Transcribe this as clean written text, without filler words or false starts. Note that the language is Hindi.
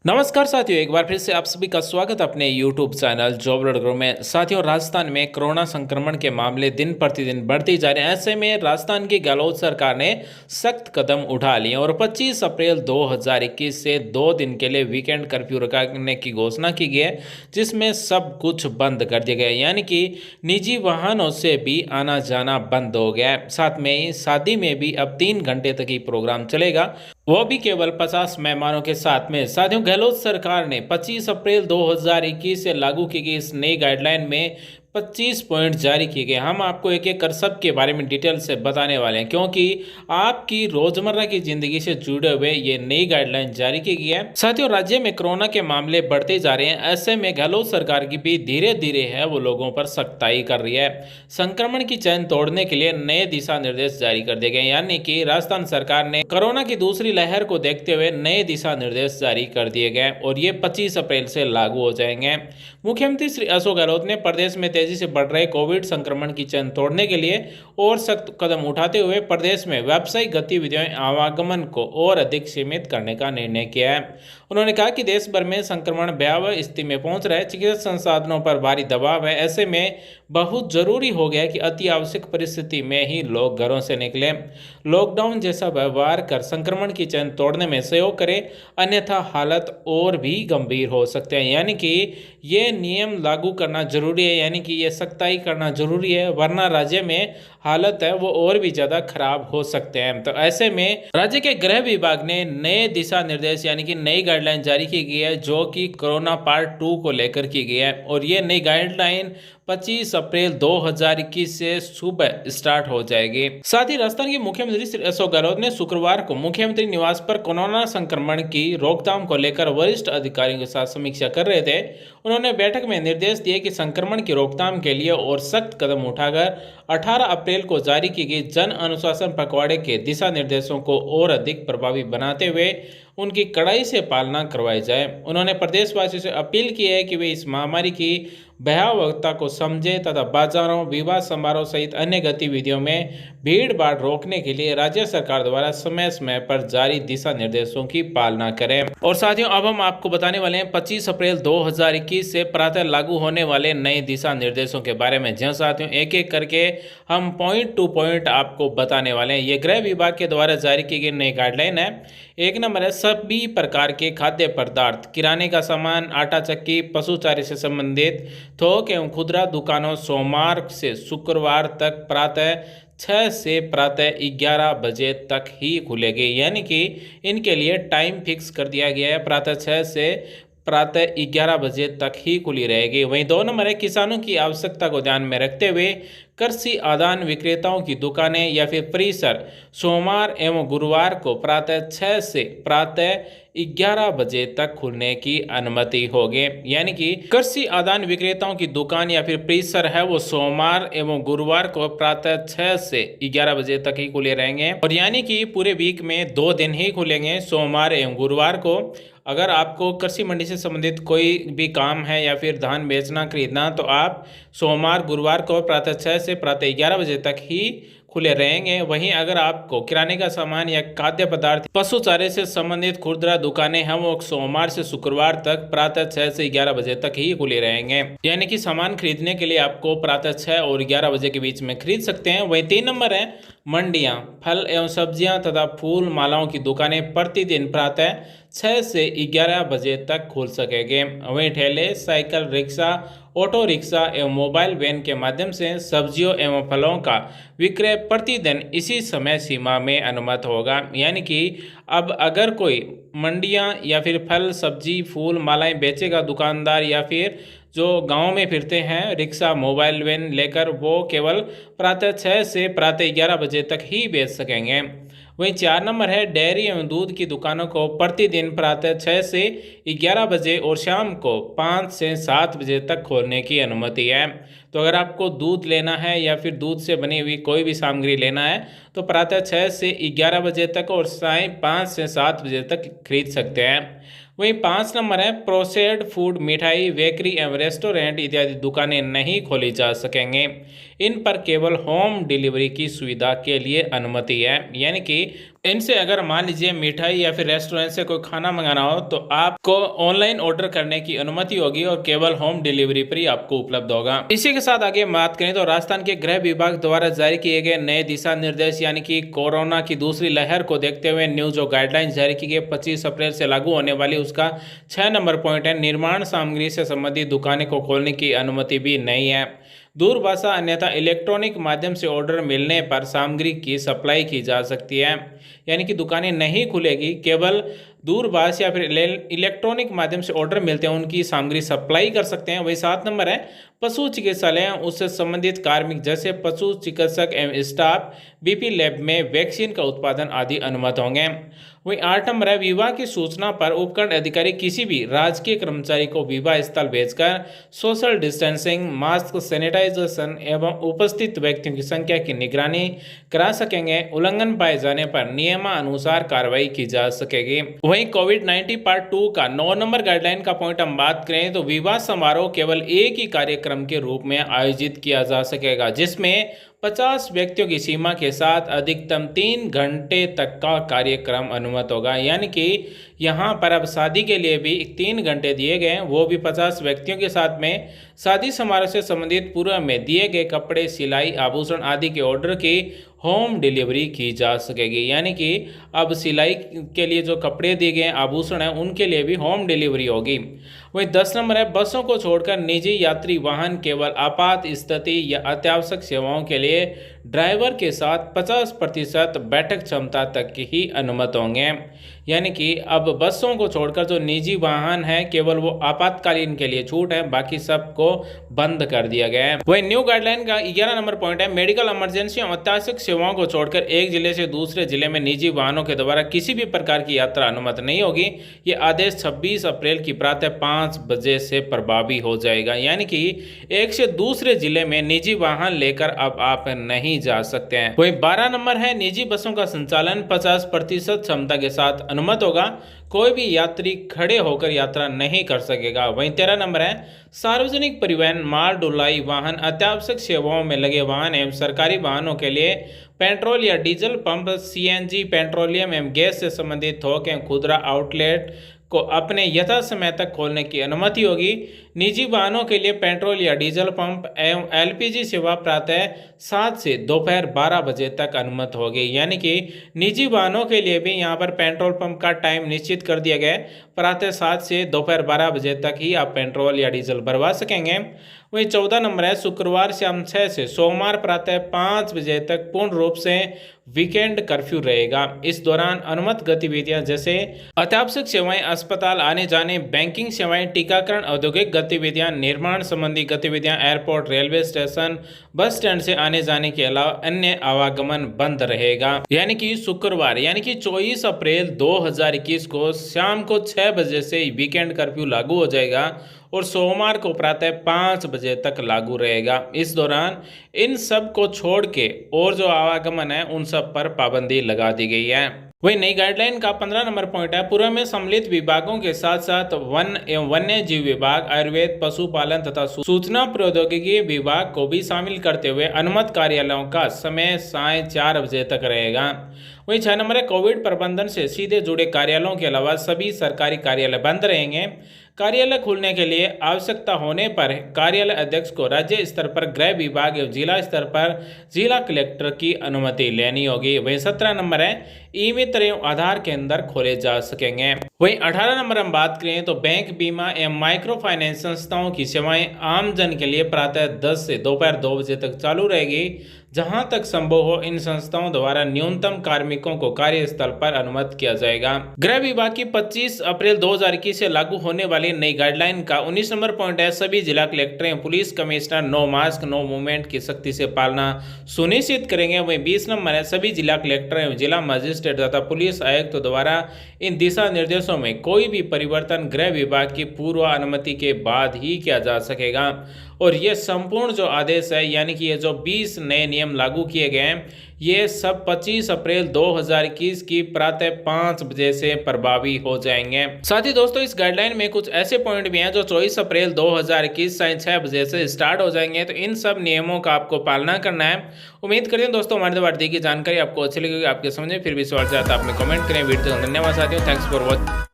नमस्कार साथियों, एक बार फिर से आप सभी का स्वागत अपने YouTube चैनल जॉब लड़कों में। साथियों, राजस्थान में कोरोना संक्रमण के मामले दिन प्रतिदिन बढ़ते जा रहे हैं। ऐसे में राजस्थान की गहलोत सरकार ने सख्त कदम उठा लिए और 25 अप्रैल 2021 से 2 दिन के लिए वीकेंड कर्फ्यू रखने की घोषणा की गई है, जिसमें सब कुछ बंद कर दिया गया है। यानी कि निजी वाहनों से भी आना जाना बंद हो गया है। साथ में ही शादी में भी अब 3 घंटे तक ही प्रोग्राम चलेगा, वो भी केवल 50 मेहमानों के साथ में। साथियों, गहलोत सरकार ने 25 अप्रैल 2021 से लागू की गई इस नई गाइडलाइन में 25 पॉइंट जारी किए गए। हम आपको एक एक कर सब के बारे में डिटेल से बताने वाले हैं, क्योंकि आपकी रोजमर्रा की जिंदगी से जुड़े हुए ये नई गाइडलाइन जारी की गई है। साथियों, राज्य में कोरोना के मामले बढ़ते जा रहे हैं। ऐसे में गहलोत सरकार की भी धीरे धीरे है वो लोगों पर सख्ताई कर रही है। संक्रमण की चैन तोड़ने के लिए नए दिशा निर्देश जारी कर दिए गए। यानी कि राजस्थान सरकार ने कोरोना की दूसरी लहर को देखते हुए नए दिशा निर्देश जारी कर दिए गए और ये 25 अप्रैल से लागू हो जाएंगे। मुख्यमंत्री श्री अशोक गहलोत ने प्रदेश में तेजी से बढ़ रहे कोविड संक्रमण की चैन तोड़ने के लिए और सख्त कदम उठाते हुए प्रदेश में व्यावसायिक गतिविधियों आवागमन को और अधिक सीमित करने का निर्णय किया है। उन्होंने कहा कि देश भर में संक्रमण भयावह स्थिति में पहुंच रहा है, चिकित्सा संसाधनों पर भारी दबाव है। ऐसे में बहुत जरूरी हो गया कि अति आवश्यक परिस्थिति में ही लोग घरों से निकलें, लॉकडाउन जैसा व्यवहार कर संक्रमण की चैन तोड़ने में सहयोग करें, अन्यथा हालत और भी गंभीर हो सकते हैं। यानी कि ये नियम लागू करना जरूरी है, यानी कि ये सख्ताई करना जरूरी है, वरना राज्य में हालत है वो और भी ज़्यादा खराब हो सकते हैं। तो ऐसे में राज्य के गृह विभाग ने नए दिशा निर्देश यानी कि नई गाइडलाइन जारी की गई है, जो कि कोरोना पार्ट 2 को लेकर की गई है। और ये नई गाइडलाइन 25 अप्रैल 2021 से सुबह स्टार्ट हो जाएगी। साथ ही राजस्थान के मुख्यमंत्री श्री अशोक गहलोत ने शुक्रवार को मुख्यमंत्री निवास पर कोरोना संक्रमण की रोकथाम को लेकर वरिष्ठ अधिकारियों के साथ समीक्षा कर रहे थे। उन्होंने बैठक में निर्देश दिए कि संक्रमण की रोकथाम के लिए और सख्त कदम उठाकर 18 अप्रैल को जारी की गई जन अनुशासन पखवाड़े के दिशा निर्देशों को और अधिक प्रभावी बनाते हुए उनकी कड़ाई से पालना करवाई जाए। उन्होंने प्रदेशवासियों से अपील की है कि वे इस महामारी की भयावहता को समझें तथा बाजारों, विवाह समारोह सहित अन्य गतिविधियों में भीड़ भाड़ रोकने के लिए राज्य सरकार द्वारा समय समय पर जारी दिशा निर्देशों की पालना करें। और साथियों, अब हम आपको बताने वाले हैं 25 अप्रैल 2021 से प्रातः लागू होने वाले नए दिशा निर्देशों के बारे में। जी साथियों, एक एक करके हम पॉइंट टू पॉइंट आपको बताने वाले हैं। ये गृह विभाग के द्वारा जारी की गई नई गाइडलाइन है। एक नंबर है, सभी प्रकार के खाद्य पदार्थ, किराने का सामान, आटा चक्की, पशु चारे से संबंधित थोक एवं खुदरा दुकानों सोमवार से शुक्रवार तक प्रातः 6 से प्रातः 11 बजे तक ही खुलेगी। यानी कि इनके लिए टाइम फिक्स कर दिया गया है, प्रातः 6 से प्रातः 11 बजे तक ही खुली रहेगी। वहीं 2 नंबर है, किसानों की आवश्यकता को ध्यान में रखते हुए कृषि आदान विक्रेताओं की दुकानें या फिर परिसर सोमवार एवं गुरुवार को प्रातः 6 से प्रातः 11 बजे तक खुलने की अनुमति होगी। यानी कि कृषि आदान विक्रेताओं की दुकान या फिर परिसर है वो सोमवार एवं गुरुवार को प्रातः 6 से 11 बजे तक ही खुले रहेंगे। और यानी कि पूरे वीक में 2 दिन ही खुलेंगे, सोमवार एवं गुरुवार को। अगर आपको कृषि मंडी से संबंधित कोई भी काम है या फिर धान बेचना खरीदना, तो आप सोमवार गुरुवार को प्रातः 6 से प्रातः 11 बजे तक ही खुले रहेंगे। वहीं अगर आपको किराने का सामान या खाद्य पदार्थ, पशु चारे से संबंधित खुदरा दुकानें हैं वो सोमवार से शुक्रवार तक प्रातः 6 से 11 बजे तक ही खुले रहेंगे। यानी कि सामान खरीदने के लिए आपको प्रातः 6 और 11 बजे के बीच में खरीद सकते हैं। वहीं 3 नंबर है, मंडियां, फल एवं सब्जियां तथा फूल मालाओं की दुकानें प्रतिदिन प्रातः 6 से 11 बजे तक खुल सकेंगे। वहीं ठेले, साइकिल रिक्शा, ऑटो रिक्शा एवं मोबाइल वैन के माध्यम से सब्जियों एवं फलों का विक्रय प्रतिदिन इसी समय सीमा में अनुमत होगा। यानी कि अब अगर कोई मंडियां या फिर फल, सब्जी, फूल मालाएं बेचेगा दुकानदार या फिर जो गांव में फिरते हैं रिक्शा, मोबाइल वैन लेकर, वो केवल प्रातः 6 से प्रातः 11 बजे तक ही बेच सकेंगे। वहीं 4 नंबर है, डेयरी एवं दूध की दुकानों को प्रतिदिन प्रातः 6 से 11 बजे और शाम को 5 से 7 बजे तक खोलने की अनुमति है। तो अगर आपको दूध लेना है या फिर दूध से बनी हुई कोई भी सामग्री लेना है तो प्रातः 6 से 11 बजे तक और साय 5 से 7 बजे तक खरीद सकते हैं। वहीं 5 नंबर है, प्रोसेस्ड फूड, मिठाई, बेकरी एवं रेस्टोरेंट इत्यादि दुकानें नहीं खोली जा सकेंगे। इन पर केवल होम डिलीवरी की सुविधा के लिए अनुमति है। यानी कि इनसे अगर मान लीजिए मिठाई या फिर रेस्टोरेंट से कोई खाना मंगाना हो तो आपको ऑनलाइन ऑर्डर करने की अनुमति होगी और केवल होम डिलीवरी पर ही आपको उपलब्ध होगा। इसी के साथ आगे बात करें तो राजस्थान के गृह विभाग द्वारा जारी किए गए नए दिशा निर्देश यानी कि कोरोना की दूसरी लहर को देखते हुए न्यू जो गाइडलाइंस जारी की गई 25 अप्रैल से लागू होने वाली, उसका 6 नंबर पॉइंट है, निर्माण सामग्री से संबंधित दुकानें को खोलने की अनुमति भी नहीं है। दूरभाषा अन्यथा इलेक्ट्रॉनिक माध्यम से ऑर्डर मिलने पर सामग्री की सप्लाई की जा सकती है, यानी कि दुकानें नहीं खुलेगी, केवल दूरभाष या फिर इलेक्ट्रॉनिक माध्यम से ऑर्डर मिलते हैं उनकी सामग्री सप्लाई कर सकते हैं। वही 7 नंबर है, पशु चिकित्सालय उससे संबंधित कार्मिक जैसे पशु चिकित्सक एवं स्टाफ बीपी लैब में वैक्सीन का उत्पादन आदि अनुमत होंगे। वही 8 नंबर है, विवाह की सूचना पर उपखंड अधिकारी किसी भी राजकीय कर्मचारी को विवाह स्थल भेजकर सोशल डिस्टेंसिंग, मास्क, सैनिटाइजेशन एवं उपस्थित व्यक्तियों की संख्या की निगरानी करा सकेंगे। उल्लंघन पाए जाने पर नियमानुसार कार्रवाई की जा सकेगी। वहीं कोविड-19 पार्ट 2 का 9 नंबर गाइडलाइन का पॉइंट हम बात करें तो विवाह समारोह केवल एक ही कार्यक्रम के रूप में आयोजित किया जा सकेगा, जिसमें 50 व्यक्तियों की सीमा के साथ अधिकतम 3 घंटे तक का कार्यक्रम अनुमत होगा। यानी कि यहाँ पर अब शादी के लिए भी 3 घंटे दिए गए हैं, वो भी 50 व्यक्तियों के साथ में। शादी समारोह से संबंधित पूर्व में दिए गए कपड़े, सिलाई, आभूषण आदि के ऑर्डर की होम डिलीवरी की जा सकेगी। यानी कि अब सिलाई के लिए जो कपड़े दिए गए आभूषण हैं उनके लिए भी होम डिलीवरी होगी। वहीं 10 नंबर है, बसों को छोड़कर निजी यात्री वाहन केवल आपात स्थिति या अत्यावश्यक सेवाओं के लिए ड्राइवर के साथ 50% बैठक क्षमता तक की ही अनुमत होंगे। यानी कि अब बसों को छोड़कर जो निजी वाहन है केवल वो आपातकालीन के लिए छूट है, बाकी सबको बंद कर दिया गया है। वही न्यू गाइडलाइन का 11 नंबर पॉइंट है, मेडिकल इमरजेंसी और अत्यावश्यक सेवाओं को छोड़कर एक जिले से दूसरे जिले में निजी वाहनों के द्वारा किसी भी प्रकार की यात्रा अनुमत नहीं होगी। ये आदेश 26 अप्रैल की प्रातः 5 बजे से प्रभावी हो जाएगा। यानी कि एक से दूसरे जिले में निजी वाहन लेकर अब आप नहीं जा सकते हैं। वही 12 नंबर है, निजी बसों का संचालन 50% क्षमता के साथ अनुमत होगा, कोई भी यात्री खड़े होकर यात्रा नहीं कर सकेगा। वहीं 13 नंबर है, सार्वजनिक परिवहन, माल ढुलाई वाहन, अत्यावश्यक सेवाओं में लगे वाहन एवं सरकारी वाहनों के लिए पेट्रोल या डीजल पंप, सीएनजी, पेट्रोलियम एवं गैस से संबंधित थोक एवं खुदरा आउटलेट को अपने यथा समय तक खोलने की अनुमति होगी। निजी वाहनों के लिए पेट्रोल या डीजल पंप एवं एलपीजी सेवा प्रातः 7 से दोपहर 12 बजे तक अनुमत होगी। यानी कि निजी वाहनों के लिए भी यहाँ पर पेट्रोल पंप का टाइम निश्चित कर दिया गया है, प्रातः 7 से दोपहर 12 बजे तक ही आप पेट्रोल या डीजल भरवा सकेंगे। वही 14 नंबर है, शुक्रवार शाम 6 से सोमवार प्रातः 5 बजे तक पूर्ण रूप से वीकेंड कर्फ्यू रहेगा। इस दौरान अनुमत गतिविधियां जैसे अत्यावश्यक सेवाएं, अस्पताल आने जाने, बैंकिंग सेवाएं, टीकाकरण, औद्योगिक गतिविधियां, निर्माण संबंधी गतिविधियां, airport, railway station, bus stand से आने जाने के अलावा अन्य आवागमन बंद रहेगा। यानी कि शुक्रवार यानी कि 24 अप्रैल 2021 को शाम को 6 बजे से वीकेंड कर्फ्यू लागू हो जाएगा और सोमवार को प्रातः 5 बजे तक लागू रहेगा। इस दौरान इन सब को छोड़ के और जो आवागमन है उन सब पर पाबंदी लगा दी गई है। वही नई गाइडलाइन का 15 नंबर पॉइंट है, पूर्व में सम्मिलित विभागों के साथ साथ वन एवं वन्य जीव विभाग, आयुर्वेद, पशुपालन तथा सूचना प्रौद्योगिकी विभाग को भी शामिल करते हुए अनुमत कार्यालयों का समय साय 4 बजे तक रहेगा। वही 6 नंबर है, कोविड प्रबंधन से सीधे जुड़े कार्यालयों के अलावा सभी सरकारी कार्यालय बंद रहेंगे। कार्यालय खुलने के लिए आवश्यकता होने पर कार्यालय अध्यक्ष को राज्य स्तर पर गृह विभाग एवं जिला स्तर पर जिला कलेक्टर की अनुमति लेनी होगी। वही 17 नंबर है, ई मित्र एवं आधार केंद्र खोले जा सकेंगे। वही 18 नंबर हम बात करें तो बैंक, बीमा एवं माइक्रो फाइनेंस संस्थाओं की सेवाएं आम जन के लिए प्रातः 10 से दोपहर 2 बजे तक चालू रहेगी। जहां तक संभव हो इन संस्थाओं द्वारा न्यूनतम कार्मिकों को कार्यस्थल पर अनुमत किया जाएगा। गृह विभाग की 25 अप्रैल 2021 से लागू होने वाली नई गाइडलाइन का 19 नंबर पॉइंट है, सभी जिला कलेक्टर एवं police commissioner no mask no movement की सख्ती से पालना सुनिश्चित करेंगे। वहीं 20 नंबर है, सभी जिला कलेक्टर एवं जिला मजिस्ट्रेट तथा पुलिस आयुक्त द्वारा इन दिशा निर्देशों में कोई भी परिवर्तन गृह विभाग की पूर्व अनुमति के बाद ही किया जा सकेगा। और ये संपूर्ण जो आदेश है यानी कि ये जो 20 नए नियम लागू किए गए हैं ये सब 25 अप्रैल 2021 की प्रातः 5 बजे से प्रभावी हो जाएंगे। साथ ही दोस्तों इस गाइडलाइन में कुछ ऐसे पॉइंट भी हैं जो 24 अप्रैल 2021 साढ़े 6 बजे से स्टार्ट हो जाएंगे, तो इन सब नियमों का आपको पालना करना है। उम्मीद करते हैं दोस्तों हमारे द्वारा दी गई जानकारी आपको अच्छी लगेगी, आपके समझ में फिर भी सवाल चाहता है आप में कमेंट करें। वीडियो धन्यवाद साथियों, थैंक्स फॉर वॉचिंग।